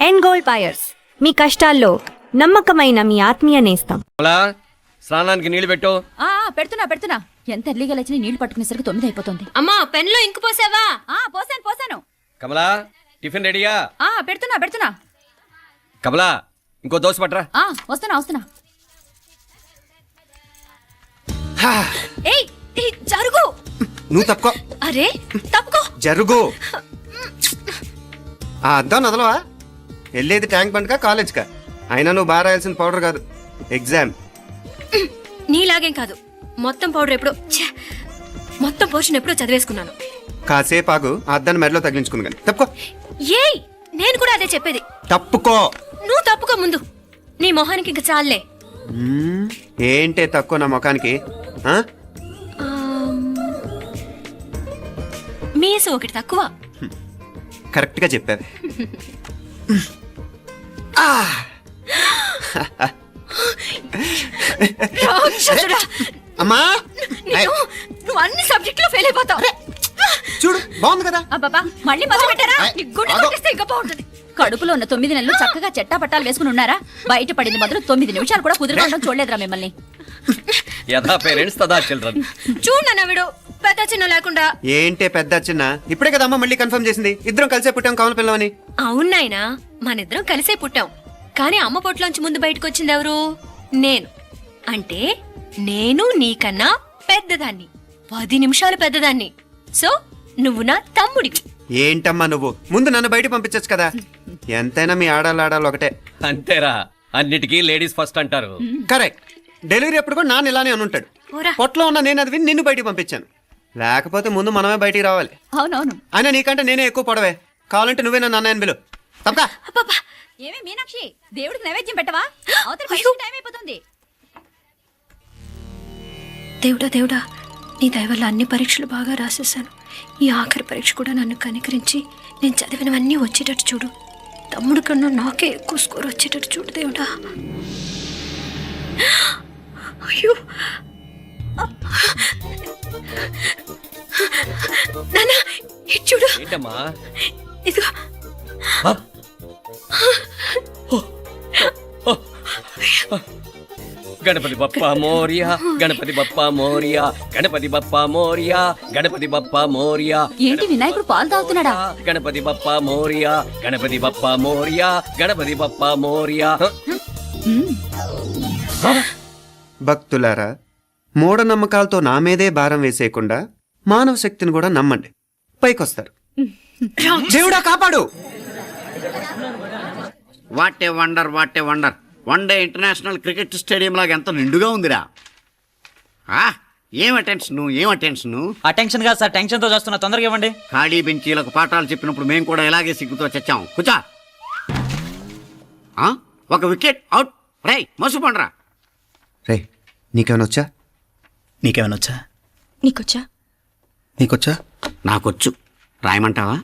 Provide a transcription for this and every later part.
End gold buyers, మీ కష్టాల్లో నమ్మకమైన మీ ఆత్మీయ నేస్తం. అలా స్నానానికి నీళ్లు పెట్టు. పెడుతున్నా ఎంత ఎర్లీగా లేచిన నీళ్లు పట్టుకునేసరికి 9 అయిపోతుంది. అమ్మా పెన్లో ఇంకు పోసావా? పోసాను. కమలా టిఫిన్ రెడీయా? పెడుతున్నా. కమలా ఇంకో దోశ పట్రా. వస్తున్నా. ఏయ్ జరుగు. నువ్వు తప్పుకో. అరే తప్పుకో. జరుగు. ఆ అద్దం నదలవా? వెళ్ళేది ట్యాంక్ బండ్కా కాలేజ్కా? అయినా నువ్వు బాగా రాయాల్సిన పౌడర్ కాదు, ఎగ్జామ్. నీలాగేం కాదు, మొత్తం పౌడర్ ఎప్పుడో మొత్తం పోర్షన్ ఎప్పుడో చదివేసుకున్నాను. కాసేపు ఆగు, ఆ అద్దాన్ని మెడలో తగిలించుకుంది కానీ. తప్పుకో. ఏయ్ నేను కూడా అదే చెప్పేది. తప్పుకో. నువ్వు తప్పుకో ముందు. నీ మొహానికి ఇంక చాలే. ఏంటే తక్కువ నా ముఖానికి? మీసు ఒకటి తక్కువ. కరెక్ట్ గా చెప్పావు. అమ్మా నువ్వు అన్ని సబ్జెక్టులో ఫెయిల్ అయిపోతావు. చూడు బాగుంది కదా. అబ్బా మళ్ళీ మొదలు పెట్టారా? ఇంకా బాగుంటుంది. కడుపులో ఉన్న 9 నెలలు చక్కగా చెట్టా పట్టాలు వేసుకుని ఉన్నారా? బయట పడింది మొదలు 9 నిమిషాలు కూడా కుదిరకుండా చూడలేదురా మిమ్మల్ని. యథా పేరెంట్స్ తదా చిల్డ్రన్. చూడు నవ్విడు పెద్ద చిన్న లేకుండా. ఏంటే పెద్ద చిన్న? ఇప్పుడే కదా అమ్మ మళ్ళీ కన్ఫర్మ్ చేసింది, ఇద్దరం కలిసే పుట్టాం కావాలి పిల్లవని. అవునాయినా, మనిద్దరం కలిసే పుట్టాం. కానీ అమ్మ పొట్లోంచి ముందు బయటకు వచ్చింది ఎవరు? నేను. అంటే నేను నీకన్నా పెద్దదాన్ని, 10 నిమిషాలు పెద్దదాన్ని. సో నువ్వు నా తమ్ముడివి. ఏంటమ్మా నువ్వు? ముందు నన్ను బయట పంపించచ్చు కదా. ఎంతైనా మీ ఆడాలు ఒకటే. అంతేరా, అన్నిటికీ లేడీస్ ఫస్ట్ అంటారు. కరెక్ట్. డెలివరీ అప్పుడు కూడా నాన్న ఇలానే అనుంటాడు. పొట్లో ఉన్న నేను అది విని నిన్ను బయటికి పంపించాను. లేకపోతే ముందు మనమే బయటికి రావాలి. అవునవును. అయినా నీకంటే నేనే ఎక్కువ పొడవే. కావాలంటే నువ్వే నన్ను అన్నయ్యను పిలు. తప్పకా. ఏమే మీనాక్షి, దేవుడికి నైవేద్యం పెట్టవా? అవతల టైం అయిపోతుంది. దేవుడా, నీ దయ వల్ల అన్ని పరీక్షలు బాగా రాసేసాను. ఈ ఆఖరి పరీక్ష కూడా నన్ను కనికరించి నేను చదివినవన్నీ వచ్చేటట్టు చూడు. తమ్ముడు కన్నా నాకే ఎక్కువ స్కోర్ వచ్చేటట్టు చూడు దేవుడా. అయ్యో నాన్న, ఇటు చూడు. ఏంటమ్మా? ఇదిగో. గణపతి బప్పా మోరియా, గణపతి బప్పా మోరియా, గణపతి బప్పా మోరియా, గణపతి బప్పా మోరియా. ఏంటి వినాయకుడు పాలు తాగుతున్నాడా? గణపతి బప్పా మోరియా, గణపతి బప్పా మోరియా, గణపతి బప్పా మోరియా. భక్తులారా, మూఢనమ్మకాలతో నా మీదే భారం వేసేయకుండా మానవ శక్తిని కూడా నమ్మండి, పైకొస్తారు. దేవుడా కాపాడు. What a wonder, what a wonder. One day international cricket stadium లాగా ఎంత నిండుగా ఉందిరా. ఏం అటెన్షన్. అటెన్షన్ కాదు సార్, టెన్షన్ తో చూస్తున్నా. తొందరగా ఇవ్వండి. ఖాళీ బెంచీలకు పాఠాలు చెప్పినప్పుడు మేము కూడా ఇలాగే సిగ్గుతో చచ్చాం. కూర్చో. ఒక వికెట్ అవుట్. రై మసు పండరా. రే నీకేమైనా వచ్చా? నీకేమైనా వచ్చా? నీకొచ్చా? నాకొచ్చు. రాయమంటావా?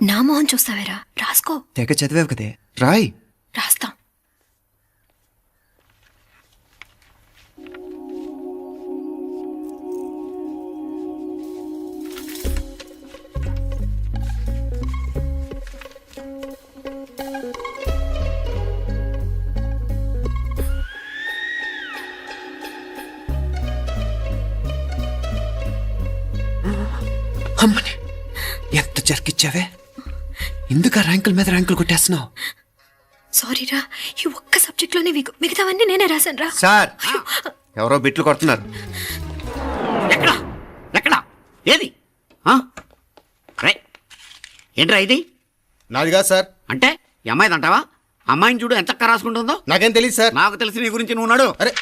నా మొహం చూస్తావేరా? రాసుకో. తెగ చదివావు కదే, రాయ్. రాస్తాం. అమ్మని ఎంత జరికిచ్చావే. ఎందుకు ర్యాంకుల మీద ర్యాంకులు కొట్టేస్తున్నావు? సారీరా, ఈ ఒక్క సబ్జెక్ట్ లోనే మిగతావన్నీ నేనే రాశాను రా. సార్, ఎవరో బిట్లు కొడుతున్నారు. ఎక్కడా ఏది? ఏంట్రా ఇది? నాది కాదు సార్. అంటే ఈ అమ్మాయిది అంటావా? అమ్మాయిని చూడు ఎంత రాసుకుంటుందో. నాకేం తెలియదు సార్. నాకు తెలిసి నీ గురించి నువ్వు నాడు. అరే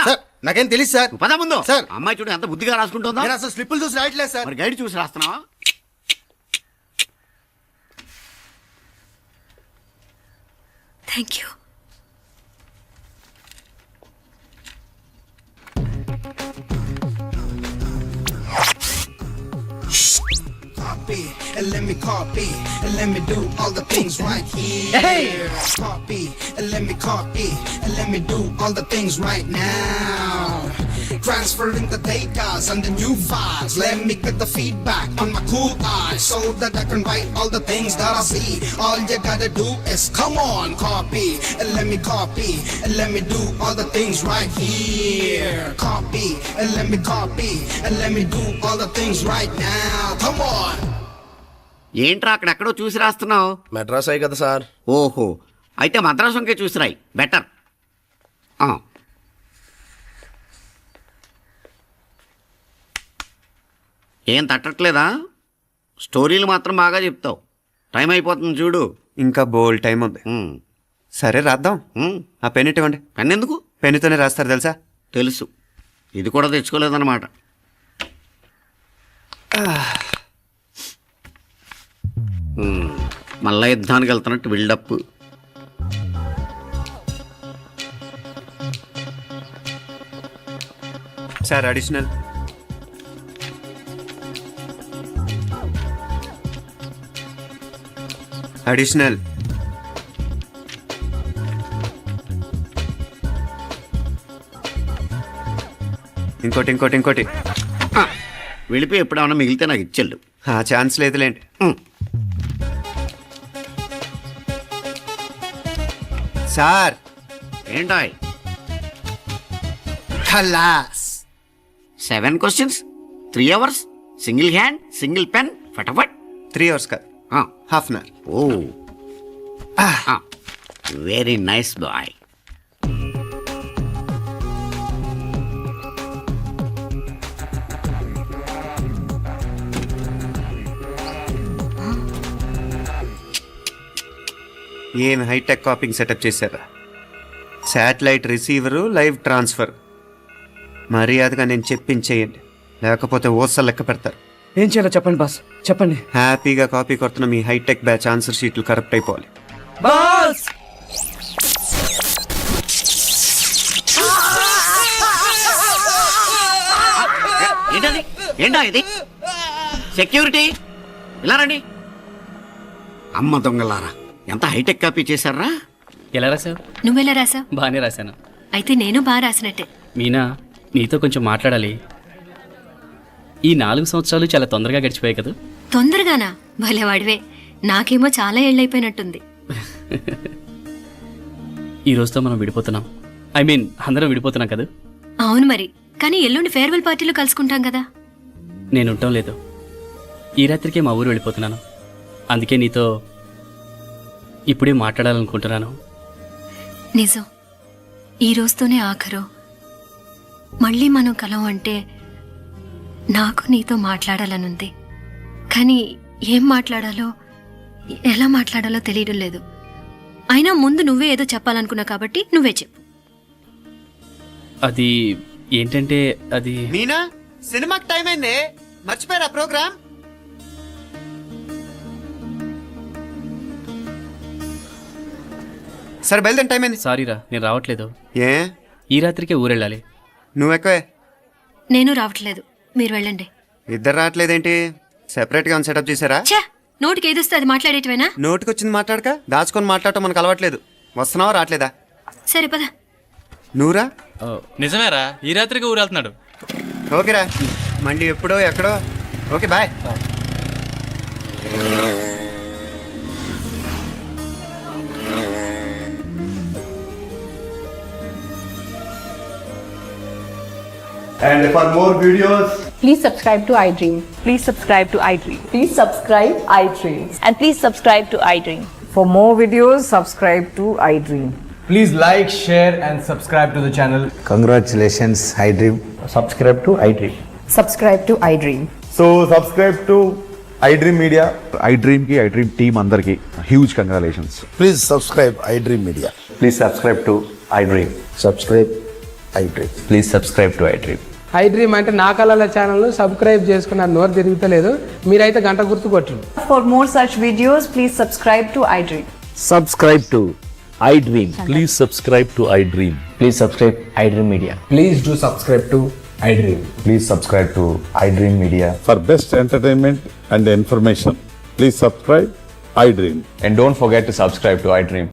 సార్, నాకేం తెలియదు సార్. పద ముందు. సార్, అమ్మాయి చూడు ఎంత బుద్ధిగా రాసుకుంటుందో. నేను అసలు స్లిప్పులు చూసి రాయట్లేదు సార్. మరి గైడ్ చూసి రాస్తున్నావా? Thank you. and let me copy, and let me do all the things right here. Copy, and let me copy, and let me do all the things right now. Transferring the data and the new files. Let me get the feedback on my cool eyes so that I can write all the things that I see. All you gotta do is come on, copy, and let me copy, and let me do all the things right here. Copy, and let me copy, and let me do all the things right now. Come on. ఏంట్రా అక్కడెక్కడో చూసి రాస్తున్నావు? మెడ్రాస్ అయ్యి కదా sir. ఓహో, అయితే మద్రాసు వంకే చూసి రాయి, better. ఏం తట్టట్లేదా? స్టోరీలు మాత్రం బాగా చెప్తావు. టైం అయిపోతుంది చూడు. ఇంకా బోల్ టైం ఉంది. సరే రాద్దాం. ఆ పెన్ ఇవ్వండి. పెన్ ఎందుకు? పెన్నుతోనే రాస్తారు తెలుసా? తెలుసు. ఇది కూడా తెచ్చుకోలేదన్నమాట. మళ్ళా యుద్ధానికి వెళ్తున్నట్టు బిల్డప్. Sir additional. అడిషనల్. ఇంకోటి ఇంకోటి ఇంకోటి. వెళ్ళిపోయి ఎప్పుడేమన్నా మిగిలితే నాకు ఇచ్చెళ్ళు. ఆ ఛాన్స్ లేదులేండి. సార్ ఏంటాయ్? ఖలాస్. 7 questions, 3 hours, single hand, single pen, ఫటాఫట్. 3 hours కాదు, half an hour. Oh, very nice boy. ఏం హైటెక్ కాపింగ్ సెటప్ చేశారా? Satellite receiver, live transfer. మర్యాదగా నేను చెప్పించేయండి, లేకపోతే ఓసలు లెక్క పెడతారు. ఏం చేయాలో చెప్పండి బాస్, చెప్పండి. హ్యాపీగా కాపీ కొడుతున్న మీ హైటెక్ బ్యాచ్ ఆన్సర్ షీట్లు కరెక్ట్ అయిపోవాలి. బాస్ ఏంటది? ఏంటా ఇది? సెక్యూరిటీ ఇలా రండి. అమ్మ దొంగలారా, ఎంత హైటెక్ కాపీ చేశారా? ఎలా రాసావు? నువ్వెలా రాసావు? బాగానే రాశాను. అయితే నేను బాగా రాసినట్టే. మీనా, నీతో కొంచెం మాట్లాడాలి. ఈ 4 సంవత్సరాలు చాలా తొందరగా గడిచిపోయాయి కదా? తొందరగానా? భలేవాడివే. నాకేమో చాలా ఏళ్ళైపోయినట్టుంది. ఈ రోజుతో మనం విడిపోతున్నాం. ఐ మీన్ అందరం విడిపోతున్నాం కదా? అవును మరి, కానీ ఎల్లుండి ఫేర్వెల్ పార్టీలో కలుసుకుంటాం కదా. నేను ఉండటం లేదు. ఈ రాత్రికే మా ఊరు వెళ్ళిపోతున్నాను. అందుకే నీతో ఇప్పుడే మాట్లాడాలనుకుంటున్నాను. నిజం, ఈ రోజుతోనే ఆఖరు. మళ్ళీ మనం కలం అంటే నాకు నీతో మాట్లాడాలనుంది. కానీ ఏం మాట్లాడాలో, ఎలా మాట్లాడాలో తెలియడం లేదు. అయినా ముందు నువ్వే ఏదో చెప్పాలనుకున్నా కాబట్టి నువ్వే చెప్పు. అది ఏంటంటే అది మీనా, సినిమాకి టైం అయింది, మర్చిపోయారా ప్రోగ్రామ్? సరే బయలుదేరి, టైం అయింది. సారీరా, నేను రావట్లేదు. ఏ? ఈ రాత్రికే ఊరెళ్ళాలి. నువ్వు ఎక్కువే. నేను రావట్లేదు, మీరు వెళ్ళండి. ఇద్దరు రావట్లేదేంటి? సెపరేట్గా సెటప్ చేశారా? ఛే, నోటికి ఏదొస్తే అది మాట్లాడేటివేనా? నోటికి వచ్చింది మాట్లాడక దాచుకొని మాట్లాడటం మనకు అలవాట్లేదు. వస్తున్నావా రావట్లేదా? సరే పద. నువ్వురా. నిజమేరా, ఈ రాత్రికి ఊరు వెళ్తున్నాడు. ఓకేరా, మండి ఎప్పుడో ఎక్కడో. Okay bye. And for more videos, please subscribe to iDream. Please subscribe to iDream. Please subscribe iDream. And please subscribe to iDream. For more videos, subscribe to iDream. Please like, share and subscribe to the channel. congratulations, iDream. Subscribe to iDream. Subscribe to iDream. So subscribe to iDream Media. iDream ki iDream team andarki huge congratulations. Please subscribe iDream Media. Please subscribe to iDream. Subscribe iDream. Please subscribe to iDream. iDream అంటే నా కళల channel subscribe చేసుకున్న నోరు తిరుగుతలేదు. మీరైతే గంట గుర్తు కొట్టండి. For more such videos, please subscribe to iDream. Subscribe to iDream. Please subscribe to iDream. Please subscribe iDream Media. Please do subscribe to iDream. Please subscribe to iDream Media. For best entertainment and information, Please subscribe iDream. And don't forget to subscribe to iDream.